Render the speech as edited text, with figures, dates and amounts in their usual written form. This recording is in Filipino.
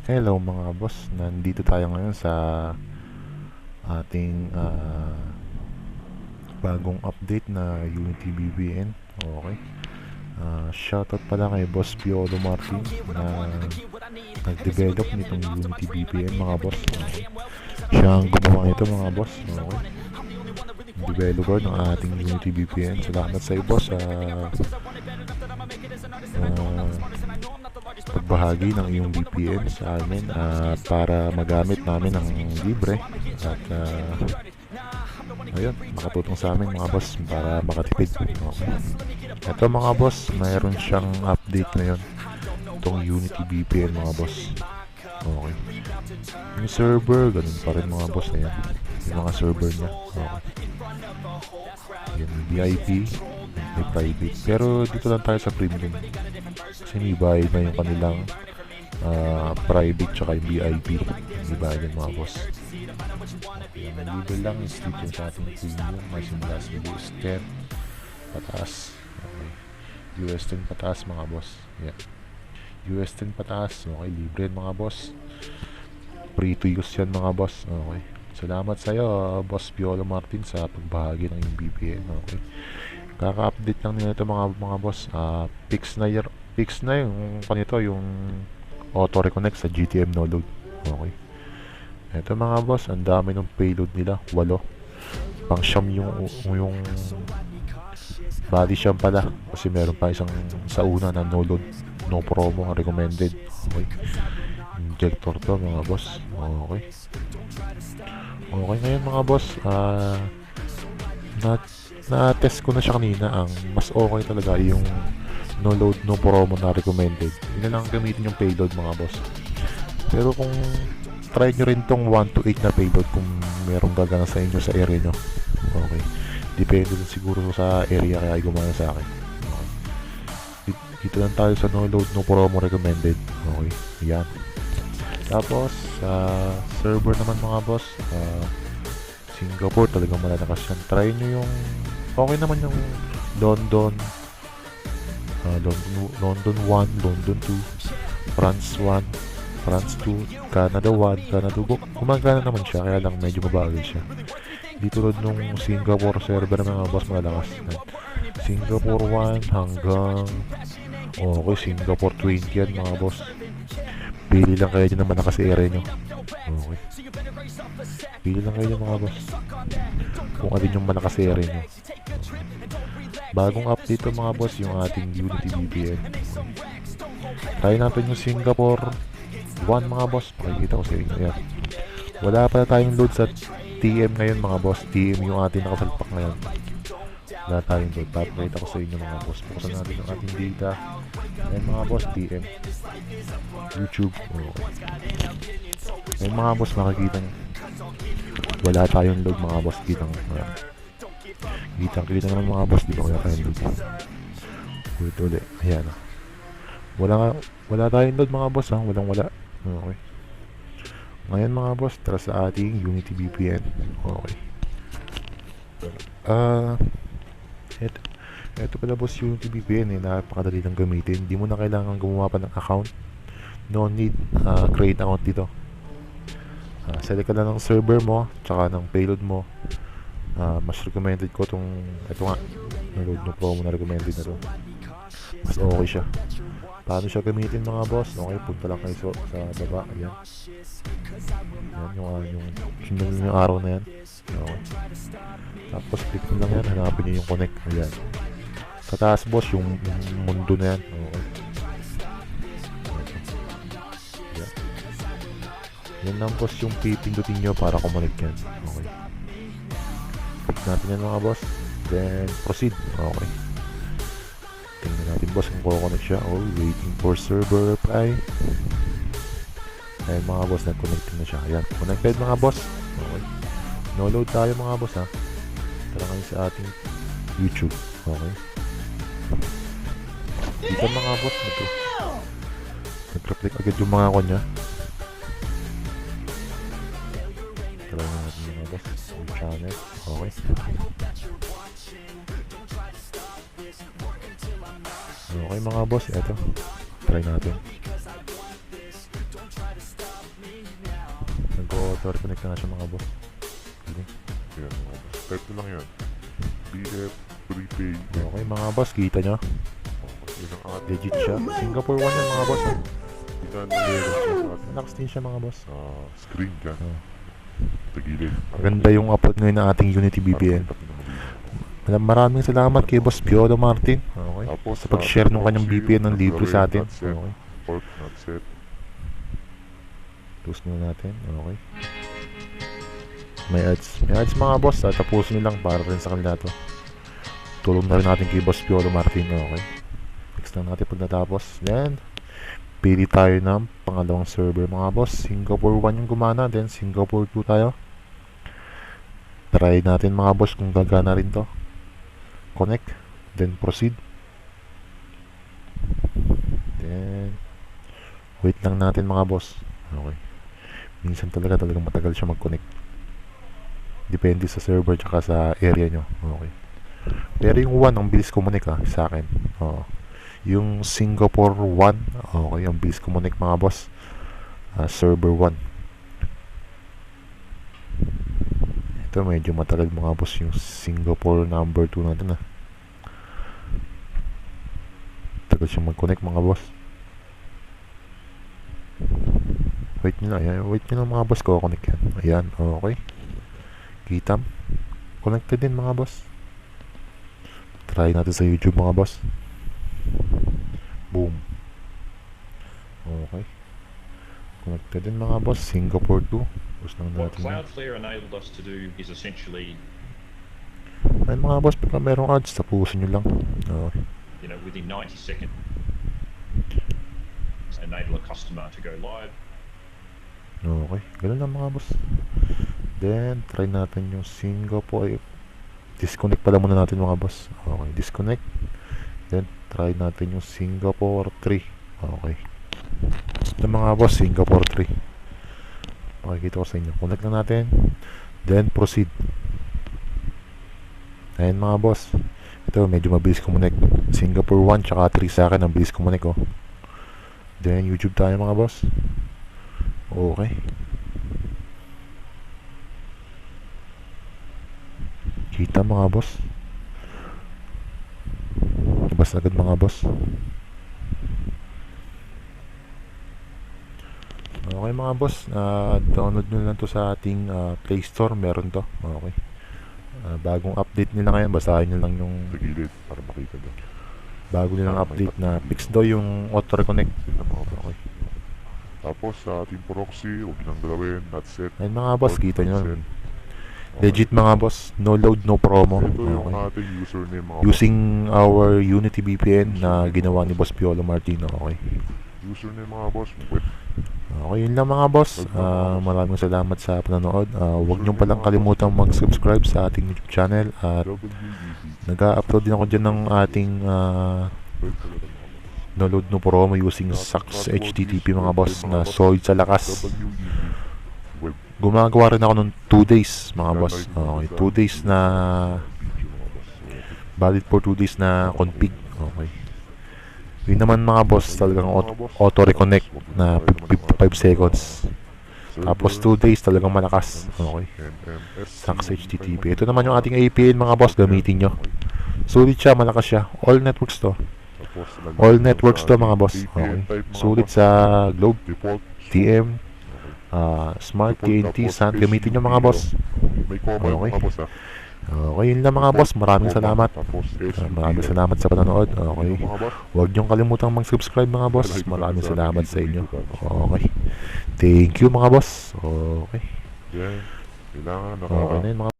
Hello mga boss, nandito tayo ngayon sa ating bagong update na Unity VPN. Okay. Shoutout pala kay Boss Piolo Martin na nag-develop nitong Unity VPN mga boss. Okay. Siya ang gumawa nito mga boss. Okay. Developer ng ating Unity VPN. Salamat sa iyo boss sa pagbahagi ng iyong VPN sa amin para magamit namin ng libre at ayun, makatutong sa amin mga boss para makatipid. Okay. Ito mga boss, mayroon siyang update ngayon itong Unity VPN mga boss. Okay. Yung server, ganun pa rin mga boss. Ayan, yung mga server niya. Okay. Yan, VIP, may private. Pero dito lang tayo sa premium. Kasi may bayad na yung kanilang private tsaka yung VIP. May bayad yan mga boss. Yung level lang is dito sa ating premium. May simula sa US10 pataas. Okay. US10 pataas mga boss. Yan. US10 pataas. Okay, libre yan mga boss. Free to use yan mga boss. Okay. Salamat sa iyo, Boss Piolo Martin, sa pagbahagi ng yung VPN. Okay. Kaka-update lang nila ito mga boss. Fix na yung kanito, yung auto reconnect sa GTM no load. Okay. Ito mga boss, ang dami ng payload nila, 8. Pang siyam yung body siyam pala kasi meron pa isang sa una na no load, no promo, recommended. Okay. Injector to mga boss. Okay. Okay ngayon mga boss, na-test ko na siya kanina. Ang mas okay talaga yung no load, no promo na recommended. Yun na lang gamitin yung payload mga boss. Pero kung try nyo rin tong 1 to 8 na payload kung merong gagana sa inyo sa area nyo. Okay. Depende din siguro sa area kaya gumana sa akin. Okay. Dito lang tayo sa no load, no promo recommended. Okay. Yan. Tapos, server naman mga boss, Singapore talagang malalakas yan. Try nyo yung, okay naman yung London, London 1, London 2, France 1, France 2, Canada 1, Canada 2. Gumagana naman siya, kaya lang medyo mabagal siya. Dito rin nung Singapore server mga boss malalakas. Singapore 1 hanggang, okay, Singapore 20 yan mga boss. Pili lang kayo dyan na malakas area nyo. Okay. Pili lang kayo dyan mga boss kung alin yung malakas area nyo. Bagong update to mga boss yung ating Unity VPN. Try natin yung Singapore 1 mga boss. Pakikita ko sa inyo. Ayan. Wala pala tayong load sa TM ngayon mga boss. TM yung ating nakasalpak ngayon. Wala tayong load. Papakita ko sa inyo mga boss. Buksan natin ang ating data. Ayan mga boss, TM YouTube. Ayan mga boss, makikita nyo wala tayong load mga boss. Kitang naman mga boss, di ba wala tayong load. Ulit. Ayan. Wala tayong load mga boss ha. Wala. Okay. Ngayon mga boss, tara sa ating Unity VPN. Okay. Ito pala boss, Unity VPN napakadali lang gamitin. Hindi mo na kailangan gumawa pa ng account. No need create account dito. Select ka lang ng server mo tsaka ng payload mo. Mas recommended ko ito nga, no-load no promo na recommended na to. Mas okay siya. Paano siya gamitin mga boss? Okay, punta lang kayo sa baba. Ayan. Ayan yung araw na yan. Okay. Tapos click mo lang yan, hanapin nyo yung connect. Ayan. Sa taas boss, yung mundo na yan. Okay. Ayan. Yan lang boss yung pipindutin nyo para kumonek yan. Okay. Click natin yan mga boss. Then proceed. Okay. Tingnan natin boss kung kukonek siya. Oh, waiting for server reply. Ayan mga boss, nag-connecting na siya. Ayan, connected mga boss. Okay. No load tayo mga boss ha. Tara ngayon sa ating YouTube. Okay. Dito mga boss, nag-reflect agad yung mga kanya. Tara natin mga boss, yung channel. Okay. Okay mga boss, eto. Try natin. Ito, reconnect na siya mga boss. Galing. Yan mga boss. Type na lang yan. BF prepay. Okay mga boss, kita nyo? Yan ang ating Legit siya. Singapore 1 yan mga boss. kita na meron siya sa ating Malakas din siya mga boss. screen dyan. Tagilid. Maganda yung upload ngayon ng ating Unity VPN. Maraming salamat kay Boss Piolo Martin. Okay. Tapos, Sa pag-share ng kanyang VPN ng libre sa atin. not set. Okay. Port not set. Close muna natin. Okay. May ads. May ads mga boss. Tapusin nyo lang para rin sa kanila to. Tulong na rin natin kay Boss Piolo Martin. Okay. Next lang natin pag natapos. Then, pili tayo ng pangalawang server mga boss. Singapore 1 yung gumana. Then, Singapore 2 tayo. Try natin mga boss kung gagana rin to. Connect. Then, proceed. Then, wait lang natin mga boss. Okay. Minsan talagang matagal siya mag-connect. Depende sa server tsaka sa area nyo. Okay. Pero yung 1 ang bilis connect sa akin. Oo. Yung Singapore 1, okay, ang bilis connect mga boss. Server 1. Ito medyo matagal mga boss yung Singapore number 2 natin tagal siya mag-connect mga boss. Wait nyo lang, ayan. Wait nyo lang mga boss ko connect yan. Ayan, okay. Kita. Connected din mga boss. Try natin sa YouTube mga boss. Boom. Okay. Connected din mga boss. Singapore 2. Gusto lang What natin. Cloudflare enabled us to do is essentially, Ayan mga boss, pagka merong ads, tapusin nyo lang. Okay. you know, within 90 seconds, enable a customer to go live. Okay. Ganun lang mga boss. Then, try natin yung Singapore. Disconnect pala muna natin mga boss. Okay. Disconnect. Then, try natin yung Singapore 3. Okay. Ito mga boss, Singapore 3. Makikita ko sa inyo. Connect lang natin. Then, proceed. Ayan mga boss. Ito, medyo mabilis connect. Singapore 1 tsaka 3 sa akin. Ang bilis connect oh. Then, YouTube tayo mga boss. Okay. Kita mga boss. Labas agad mga boss. Okay mga boss, download nyo lang to sa ating playstore, meron to. Okay. Bagong update nila ngayon, basahin nyo lang yung Tagilid para makita doon. bago nilang update na fix daw yung auto reconnect. Okay. Tapos sa ating proxy, huwag nang galawin, not set. Ayun mga boss, Port kita not nyo. set. Legit mga boss, no load, no promo. Ito yung Okay. ating username mga Using our Unity VPN na ginawa ni Boss Piolo Martino. Okay. boss. Username mga boss, web. Okay, yun lang mga boss. Maraming salamat sa panonood. Huwag nyo palang kalimutang mag-subscribe sa ating YouTube channel. At WEB. nag-upload din ako dyan ng ating Web talaga mga boss. no load no promo using SAX HTTP mga boss na solid sa lakas. WEB. Web. Gumagawa rin ako ng 2 days mga boss. Okay, 2 days na Video mga boss. valid for 2 days na config. Okay. Yun naman mga boss, talagang auto reconnect na 55 seconds. Tapos 2 days talagang malakas. Okay. SAX HTTP. Ito naman yung ating APN mga boss, gamitin nyo. Sulit siya, malakas siya. All networks to. All networks to mga boss. Okay. Sulit sa Globe, Default. TM, Smart, TNT, SAN. Gamitin nyo mga boss. May comma Okay. mga boss Okay, yun lang mga boss. Maraming salamat. Tapos Maraming salamat sa panonood. Okay. mga boss. Huwag niyong kalimutang mag-subscribe mga boss. Maraming salamat sa inyo. Okay. Thank you mga boss. Okay. Yan. Kailangan Okay na yun mga